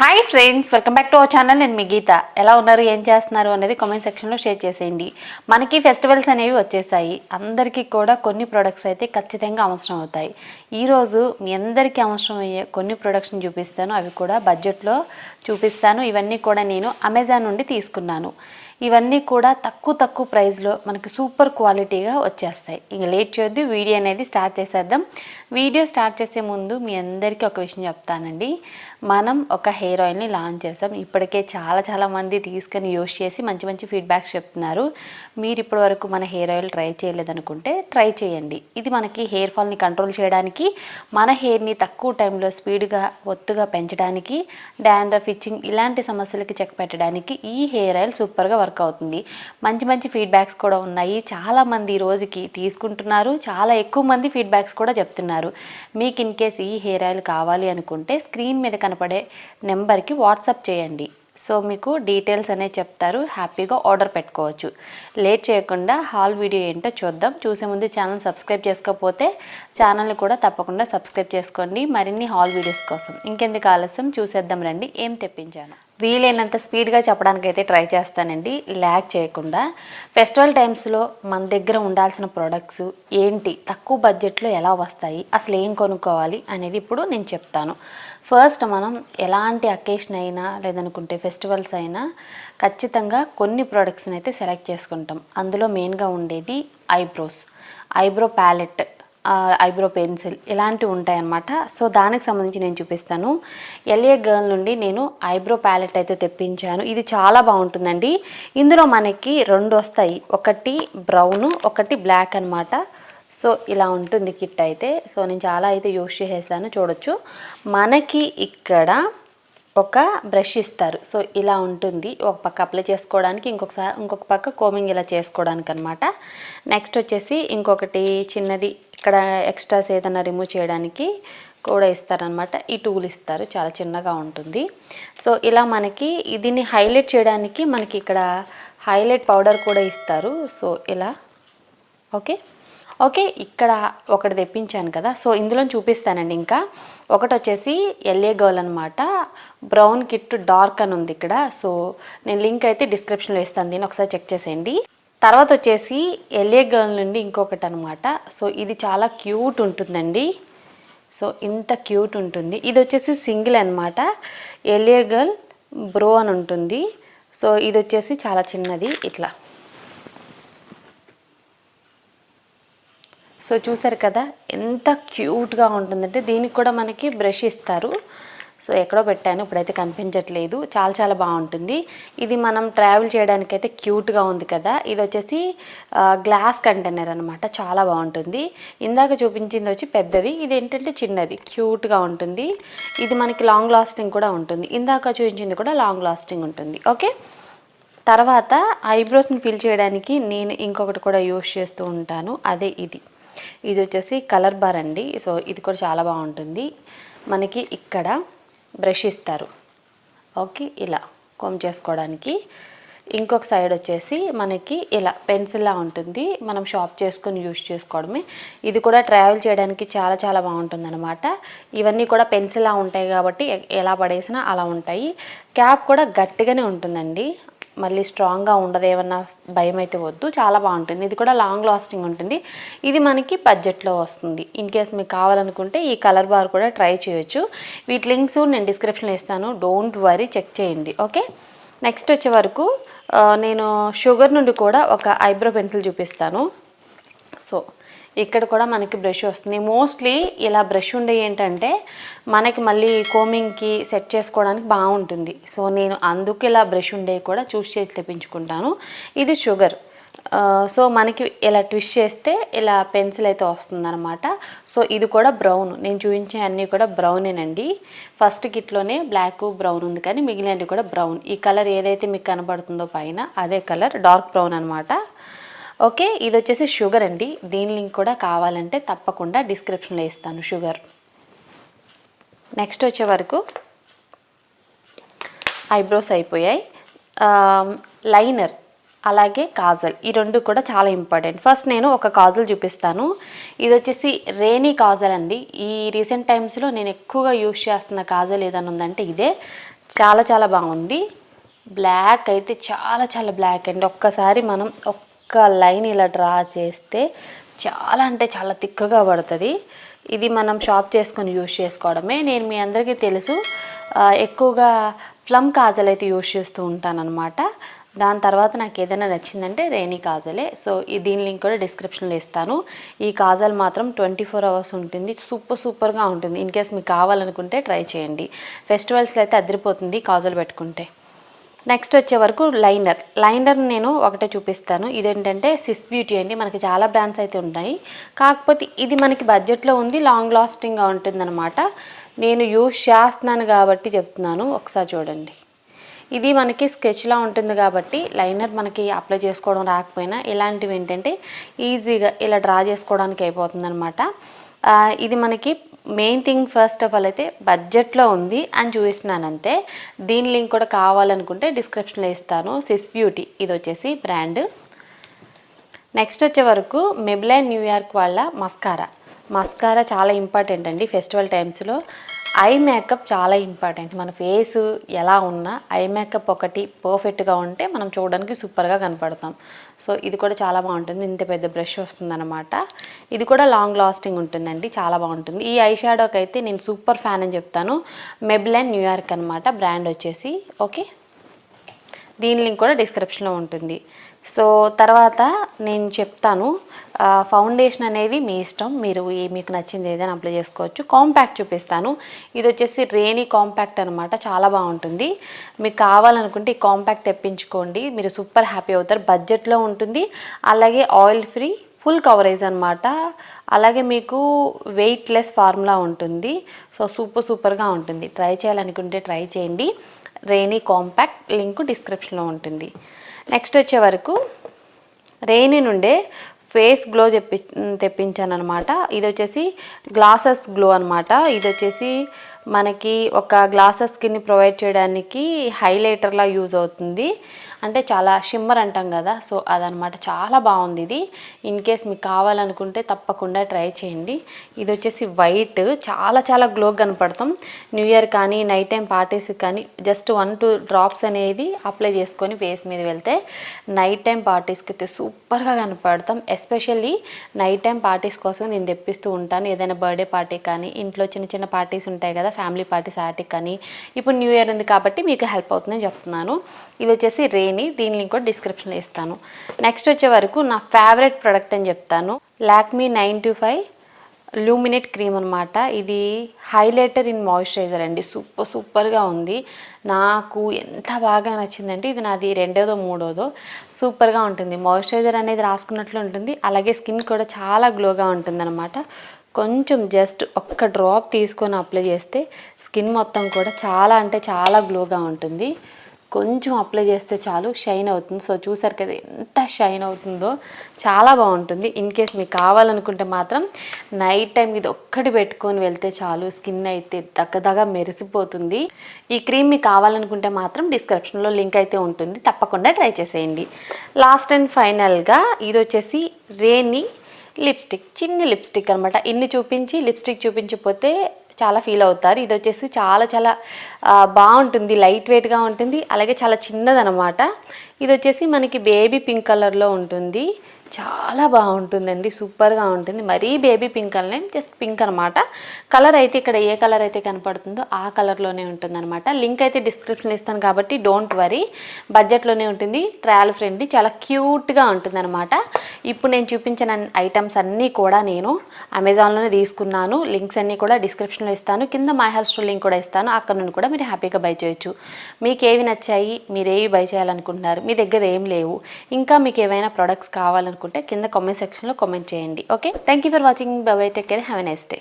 Hi friends, welcome back to our channel. నేను మీ గీత. ఎలా ఉన్నారు, ఏం చేస్తున్నారు అనేది కామెంట్ సెక్షన్లో షేర్ చేసేయండి. మనకి ఫెస్టివల్స్ అనేవి వచ్చేసాయి. అందరికీ కూడా కొన్ని ప్రొడక్ట్స్ అయితే ఖచ్చితంగా అవసరం అవుతాయి. ఈరోజు మీ అందరికీ అవసరం అయ్యే కొన్ని ప్రొడక్ట్స్ని చూపిస్తాను. అవి కూడా బడ్జెట్లో చూపిస్తాను. ఇవన్నీ కూడా నేను అమెజాన్ నుండి తీసుకున్నాను. ఇవన్నీ కూడా తక్కువ ప్రైస్లో మనకి సూపర్ క్వాలిటీగా వచ్చేస్తాయి. ఇంక లేట్ చేయొద్దు, వీడియో అనేది స్టార్ట్ చేసేద్దాం. వీడియో స్టార్ట్ చేసే ముందు మీ అందరికీ ఒక విషయం చెప్తానండి. మనం ఒక హెయిర్ ఆయిల్ని లాంచ్ చేసాం. ఇప్పటికే చాలా మంది తీసుకొని యూస్ చేసి మంచి ఫీడ్బ్యాక్స్ చెప్తున్నారు. మీరు ఇప్పటి వరకు మన హెయిర్ ఆయిల్ ట్రై చేయలేదనుకుంటే ట్రై చేయండి. ఇది మనకి హెయిర్ ఫాల్ని కంట్రోల్ చేయడానికి, మన హెయిర్ని తక్కువ టైంలో స్పీడ్గా ఒత్తుగా పెంచడానికి, డాండ్రఫ్, ఇచ్చింగ్ ఇలాంటి సమస్యలకి చెక్ పెట్టడానికి ఈ హెయిర్ ఆయిల్ సూపర్గా వర్క్ అవుతుంది. మంచి ఫీడ్బ్యాక్స్ కూడా ఉన్నాయి. చాలామంది రోజుకి తీసుకుంటున్నారు. చాలా ఎక్కువ మంది ఫీడ్బ్యాక్స్ కూడా చెప్తున్నారు. మీకు ఇన్ కేస్ ఈ హెయిర్ ఆయిల్ కావాలి అనుకుంటే స్క్రీన్ మీద కనపడే నెంబర్కి వాట్సాప్ చేయండి. సో మీకు డీటెయిల్స్ అనేవి చెప్తారు. హ్యాపీగా ఆర్డర్ పెట్టుకోవచ్చు. లేట్ చేయకుండా హాల్ వీడియో ఏంటో చూద్దాం. చూసే ముందు ఛానల్ సబ్స్క్రైబ్ చేసుకోకపోతే ఛానల్ని కూడా తప్పకుండా సబ్స్క్రైబ్ చేసుకోండి మరిన్ని హాల్ వీడియోస్ కోసం. ఇంకెందుకు ఆలస్యం, చూసేద్దాం రండి ఏం తెప్పించాను. వీలైనంత స్పీడ్గా చెప్పడానికి అయితే ట్రై చేస్తానండి, ల్యాగ్ చేయకుండా. ఫెస్టివల్ టైమ్స్లో మన దగ్గర ఉండాల్సిన ప్రోడక్ట్స్ ఏంటి, తక్కువ బడ్జెట్లో ఎలా వస్తాయి, అసలు ఏం కొనుక్కోవాలి అనేది ఇప్పుడు నేను చెప్తాను. ఫస్ట్ మనం ఎలాంటి అకేషన్ అయినా లేదనుకుంటే ఫెస్టివల్స్ అయినా ఖచ్చితంగా కొన్ని ప్రోడక్ట్స్ని అయితే సెలెక్ట్ చేసుకుంటాం. అందులో మెయిన్గా ఉండేది ఐబ్రో ప్యాలెట్, ఐబ్రో పెన్సిల్ ఇలాంటివి ఉంటాయన్నమాట. సో దానికి సంబంధించి నేను చూపిస్తాను. ఎల్ఏ గర్ల్ నుండి నేను ఐబ్రో ప్యాలెట్ అయితే తెప్పించాను. ఇది చాలా బాగుంటుందండి. ఇందులో మనకి రెండు వస్తాయి, ఒకటి బ్రౌన్, ఒకటి బ్లాక్ అనమాట. సో ఇలా ఉంటుంది కిట్ అయితే. సో నేను చాలా అయితే యూస్ చేసేసాను. చూడొచ్చు, మనకి ఇక్కడ ఒక బ్రష్ ఇస్తారు. సో ఇలా ఉంటుంది. ఒక పక్క అప్లై చేసుకోవడానికి, ఇంకొక పక్క కోమింగ్ ఇలా చేసుకోవడానికి అనమాట. నెక్స్ట్ వచ్చేసి ఇంకొకటి చిన్నది ఇక్కడ ఎక్స్ట్రాస్ ఏదైనా రిమూవ్ చేయడానికి కూడా ఇస్తారనమాట. ఈ టూల్ ఇస్తారు, చాలా చిన్నగా ఉంటుంది. సో ఇలా మనకి దీన్ని హైలైట్ చేయడానికి మనకి ఇక్కడ హైలైట్ పౌడర్ కూడా ఇస్తారు. సో ఇలా ఓకే ఇక్కడ ఒకటి తెప్పించాను కదా. సో ఇందులో చూపిస్తానండి. ఇంకా ఒకటి వచ్చేసి ఎల్ఏ గర్ల్ అనమాట. బ్రౌన్ కిట్ డార్క్ అని ఉంది ఇక్కడ. సో నేను లింక్ అయితే డిస్క్రిప్షన్లో ఇస్తాను, దీన్ని ఒకసారి చెక్ చేసేయండి. తర్వాత వచ్చేసి ఎల్ఏ గర్ల్ నుండి ఇంకొకటి అనమాట. సో ఇది చాలా క్యూట్ ఉంటుందండి. సో ఇంత క్యూట్ ఉంటుంది. ఇది వచ్చేసి సింగిల్ అనమాట. ఎల్ఏ గర్ల్ బ్రో అని ఉంటుంది. సో ఇది వచ్చేసి చాలా చిన్నది ఇట్లా. సో చూసారు కదా ఎంత క్యూట్గా ఉంటుందంటే. దీనికి కూడా మనకి బ్రష్ ఇస్తారు. సో ఎక్కడో పెట్టాను, ఇప్పుడైతే కనిపించట్లేదు. చాలా బాగుంటుంది. ఇది మనం ట్రావెల్ చేయడానికి అయితే క్యూట్గా ఉంది కదా. ఇది వచ్చేసి గ్లాస్ కంటైనర్ అనమాట, చాలా బాగుంటుంది. ఇందాక చూపించింది వచ్చి పెద్దది, ఇది ఏంటంటే చిన్నది, క్యూట్గా ఉంటుంది. ఇది మనకి లాంగ్ లాస్టింగ్ కూడా ఉంటుంది. ఇందాక చూపించింది కూడా లాంగ్ లాస్టింగ్ ఉంటుంది. ఓకే, తర్వాత ఐబ్రోస్ని ఫిల్ చేయడానికి నేను ఇంకొకటి కూడా యూస్ చేస్తూ ఉంటాను, అదే ఇది వచ్చేసి కలర్ బార్ అండి. సో ఇది కూడా చాలా బాగుంటుంది. మనకి ఇక్కడ బ్రష్ ఇస్తారు. ఓకే, ఇలా కోమ్ చేసుకోవడానికి. ఇంకొక సైడ్ వచ్చేసి మనకి ఇలా పెన్సిల్లా ఉంటుంది, మనం షార్ప్ చేసుకొని యూస్ చేసుకోవడమే. ఇది కూడా ట్రావెల్ చేయడానికి చాలా బాగుంటుంది అనమాట. ఇవన్నీ కూడా పెన్సిల్లా ఉంటాయి కాబట్టి ఎలా పడేసినా అలా ఉంటాయి. క్యాప్ కూడా గట్టిగానే ఉంటుందండి, మళ్ళీ స్ట్రాంగ్గా ఉండదు, ఏమన్నా భయం అయితే వద్దు. చాలా బాగుంటుంది. ఇది కూడా లాంగ్ లాస్టింగ్ ఉంటుంది. ఇది మనకి బడ్జెట్లో వస్తుంది. ఇన్ కేస్ మీకు కావాలనుకుంటే ఈ కలర్ బార్ కూడా ట్రై చేయొచ్చు. వీటి లింక్స్ నేను డిస్క్రిప్షన్లో ఇస్తాను, డోంట్ వరీ, చెక్ చేయండి. ఓకే, నెక్స్ట్ వచ్చే వరకు నేను షుగర్ నుండి కూడా ఒక ఐబ్రో పెన్సిల్ చూపిస్తాను. సో ఇక్కడ కూడా మనకి బ్రష్ వస్తుంది. మోస్ట్లీ ఇలా బ్రష్ ఉండే ఏంటంటే మనకి మళ్ళీ కోమింగ్కి సెట్ చేసుకోవడానికి బాగుంటుంది. సో నేను అందుకు ఇలా బ్రష్ ఉండే కూడా చూస్ చేసి తెప్పించుకుంటాను. ఇది షుగర్. సో మనకి ఇలా ట్విస్ట్ చేస్తే ఇలా పెన్సిల్ అయితే వస్తుందన్నమాట. సో ఇది కూడా బ్రౌన్. నేను చూపించే అన్నీ కూడా బ్రౌనేనండి. ఫస్ట్ కిట్లోనే బ్లాక్ బ్రౌన్ ఉంది, కానీ మిగిలినవి కూడా బ్రౌన్. ఈ కలర్ ఏదైతే మీకు కనబడుతుందో పైన అదే కలర్, డార్క్ బ్రౌన్ అనమాట. ఓకే, ఇది వచ్చేసి షుగర్ అండి. దీని లింక్ కూడా కావాలంటే తప్పకుండా డిస్క్రిప్షన్లో ఇస్తాను, షుగర్. నెక్స్ట్ వచ్చే వరకు ఐబ్రోస్ అయిపోయాయి. లైనర్ అలాగే కాజల్, ఈ రెండు కూడా చాలా ఇంపార్టెంట్. ఫస్ట్ నేను ఒక కాజల్ చూపిస్తాను. ఇది వచ్చేసి రేనీ కాజల్ అండి. ఈ రీసెంట్ టైమ్స్లో నేను ఎక్కువగా యూజ్ చేస్తున్న కాజల్ ఏదైనా ఉందంటే ఇదే. చాలా చాలా బాగుంది. బ్లాక్ అయితే చాలా చాలా బ్లాక్ అండి. ఒక్కసారి మనం ఒక్క లైన్ ఇలా డ్రా చేస్తే చాలా అంటే చాలా తిక్కగా పడుతుంది. ఇది మనం షాప్ చేసుకొని యూజ్ చేసుకోవడమే. నేను మీ అందరికీ తెలుసు ఎక్కువగా ప్లమ్ కాజల్ అయితే యూజ్ చేస్తూ ఉంటానన్నమాట. దాని తర్వాత నాకు ఏదైనా నచ్చిందంటే రేణి కాజలే. సో దీని లింక్ కూడా డిస్క్రిప్షన్లో ఇస్తాను. ఈ కాజల్ మాత్రం 24 అవర్స్ ఉంటుంది. సూపర్గా ఉంటుంది. ఇన్ కేస్ మీకు కావాలనుకుంటే ట్రై చేయండి. ఫెస్టివల్స్లో అయితే అదిరిపోతుంది కాజల్ పెట్టుకుంటే. నెక్స్ట్ వచ్చే వరకు లైనర్ నేను ఒకటే చూపిస్తాను. ఇదేంటంటే సిస్ బ్యూటీ అండి. మనకి చాలా బ్రాండ్స్ అయితే ఉన్నాయి, కాకపోతే ఇది మనకి బడ్జెట్లో ఉంది, లాంగ్ లాస్టింగ్గా ఉంటుందన్నమాట. నేను యూజ్ చేస్తున్నాను కాబట్టి చెప్తున్నాను. ఒకసారి చూడండి. ఇది మనకి స్కెచ్లా ఉంటుంది కాబట్టి లైనర్ మనకి అప్లై చేసుకోవడం రాకపోయినా ఇలాంటివి ఏంటంటే ఈజీగా ఇలా డ్రా చేసుకోవడానికి అయిపోతుంది అనమాట. ఇది మనకి main thing first of all అయితే బడ్జెట్లో ఉంది అని చూపిస్తున్నాను అంతే. దీని లింక్ కూడా కావాలనుకుంటే డిస్క్రిప్షన్లో ఇస్తాను. సిస్ బ్యూటీ ఇది వచ్చేసి బ్రాండ్. నెక్స్ట్ వచ్చే వరకు మెబ్లైన్ న్యూయార్క్ వాళ్ళ మస్కారా చాలా ఇంపార్టెంట్ అండి ఫెస్టివల్ టైమ్స్లో. ఐ మేకప్ చాలా ఇంపార్టెంట్. మన ఫేస్ ఎలా ఉన్నా ఐ మేకప్ ఒకటి పర్ఫెక్ట్గా ఉంటే మనం చూడడానికి సూపర్గా కనపడతాం. సో ఇది కూడా చాలా బాగుంటుంది. ఇంత పెద్ద బ్రష్ వస్తుందన్నమాట. ఇది కూడా లాంగ్ లాస్టింగ్ ఉంటుందండి, చాలా బాగుంటుంది. ఈ ఐ షాడోకి అయితే నేను సూపర్ ఫ్యాన్ అని చెప్తాను. మెబ్లైన్ న్యూయార్క్ అనమాట బ్రాండ్ వచ్చేసి. ఓకే, దీని లింక్ కూడా డిస్క్రిప్షన్లో ఉంటుంది. సో తర్వాత నేను చెప్తాను, ఫౌండేషన్ అనేది మీ ఇష్టం, మీకు నచ్చింది ఏదైనా అప్లై చేసుకోవచ్చు. కాంపాక్ట్ చూపిస్తాను. ఇది వచ్చేసి రేణి కాంపాక్ట్ అనమాట, చాలా బాగుంటుంది. మీకు కావాలనుకుంటే ఈ కాంపాక్ట్ తెప్పించుకోండి, మీరు సూపర్ హ్యాపీ అవుతారు. బడ్జెట్లో ఉంటుంది, అలాగే ఆయిల్ ఫ్రీ, ఫుల్ కవరేజ్ అనమాట. అలాగే మీకు వెయిట్లెస్ ఫార్ములా ఉంటుంది. సో సూపర్గా ఉంటుంది. ట్రై చేయాలనుకుంటే ట్రై చేయండి. రేణి కాంపాక్ట్ లింక్ డిస్క్రిప్షన్లో ఉంటుంది. నెక్స్ట్ వచ్చే వరకు రేణి నుండే ఫేస్ గ్లో తెప్పించాను అనమాట. ఇది వచ్చేసి గ్లాసెస్ గ్లో అనమాట. ఇది వచ్చేసి మనకి ఒక గ్లాసెస్ స్కిన్ని ప్రొవైడ్ చేయడానికి హైలైటర్లా యూజ్ అవుతుంది. అంటే చాలా షిమ్మర్ అంటాం కదా, సో అదనమాట. చాలా బాగుంది ఇది. ఇన్ కేస్ మీకు కావాలనుకుంటే తప్పకుండా ట్రై చేయండి. ఇది వచ్చేసి వైట్, చాలా గ్లో కనపడతాం. న్యూ ఇయర్ కానీ నైట్ టైం పార్టీస్కి కానీ జస్ట్ 1-2 డ్రాప్స్ అనేది అప్లై చేసుకొని ఫేస్ మీద వెళ్తే నైట్ టైం పార్టీస్కి అయితే సూపర్గా కనపడతాం. ఎస్పెషల్లీ నైట్ టైం పార్టీస్ కోసం నేను తెప్పిస్తూ ఉంటాను. ఏదైనా బర్త్డే పార్టీ కానీ, ఇంట్లో చిన్న పార్టీస్ ఉంటాయి కదా, ఫ్యామిలీ పార్టీస్ వాటికి కానీ. ఇప్పుడు న్యూ ఇయర్ ఉంది కాబట్టి మీకు హెల్ప్ అవుతుందని చెప్తున్నాను. ఇది వచ్చేసి రేణి, దీని లింక్ కూడా డిస్క్రిప్షన్లో ఇస్తాను. నెక్స్ట్ వచ్చే వరకు నా ఫేవరెట్ ప్రోడక్ట్ అని చెప్తాను. లాక్మీ 925 లూమినేట్ క్రీమ్ అనమాట. ఇది హైలైటర్ ఇన్ మాయిశ్చరైజర్ అండి. సూపర్గా ఉంది. నాకు ఎంత బాగా నచ్చిందంటే ఇది నాది 2వ 3వదో. సూపర్గా ఉంటుంది. మాయిశ్చరైజర్ అనేది రాసుకున్నట్లు ఉంటుంది, అలాగే స్కిన్ కూడా చాలా గ్లోగా ఉంటుంది అనమాట. కొంచెం జస్ట్ ఒక్క డ్రాప్ తీసుకొని అప్లై చేస్తే స్కిన్ మొత్తం కూడా చాలా అంటే చాలా గ్లోగా ఉంటుంది. కొంచెం అప్లై చేస్తే చాలు షైన్ అవుతుంది. సో చూసారు కదా ఎంత షైన్ అవుతుందో, చాలా బాగుంటుంది. ఇన్ కేస్ మీకు కావాలనుకుంటే మాత్రం నైట్ టైం ఇది ఒక్కటి పెట్టుకొని వెళ్తే చాలు, స్కిన్ అయితే దగదగా మెరిసిపోతుంది. ఈ క్రీమ్ మీకు కావాలనుకుంటే మాత్రం డిస్క్రిప్షన్లో లింక్ అయితే ఉంటుంది, తప్పకుండా ట్రై చేసేయండి. లాస్ట్ అండ్ ఫైనల్గా ఇది వచ్చేసి రేణి లిప్స్టిక్, చిన్న లిప్స్టిక్ అనమాట. ఇన్ని చూపించి లిప్స్టిక్ చూపించకపోతే చాలా ఫీల్ అవుతారు. ఇది వచ్చేసి చాలా బాగుంటుంది, లైట్ వెయిట్గా ఉంటుంది, అలాగే చాలా చిన్నదనమాట. ఇది వచ్చేసి మనకి బేబీ పింక్ కలర్లో ఉంటుంది. చాలా బాగుంటుందండి, సూపర్గా ఉంటుంది. మరీ బేబీ పింక్ అనే జస్ట్ పింక్ అనమాట. కలర్ అయితే ఇక్కడ ఏ కలర్ అయితే కనపడుతుందో ఆ కలర్లోనే ఉంటుందన్నమాట. లింక్ అయితే డిస్క్రిప్షన్లో ఇస్తాను కాబట్టి డోంట్ వరీ. బడ్జెట్లోనే ఉంటుంది, ట్రయల్ ఫ్రెండ్లీ, చాలా క్యూట్గా ఉంటుందన్నమాట. ఇప్పుడు నేను చూపించిన ఐటమ్స్ అన్నీ కూడా నేను అమెజాన్లోనే తీసుకున్నాను. లింక్స్ అన్నీ కూడా డిస్క్రిప్షన్లో ఇస్తాను, కింద మై హెల్త్ స్టోర్ లింక్ కూడా ఇస్తాను. అక్కడ నుండి కూడా మీరు హ్యాపీగా బై చేయొచ్చు. మీకు ఏవి నచ్చాయి, మీరు ఏవి బై చేయాలనుకుంటున్నారు, మీ దగ్గర ఏం లేవు, ఇంకా మీకు ఏవైనా ప్రొడక్ట్స్ కావాలనుకుంటే కింద కామెంట్ సెక్షన్లో కామెంట్ చేయండి. Okay, thank you for watching. By by, take care, have a nice day.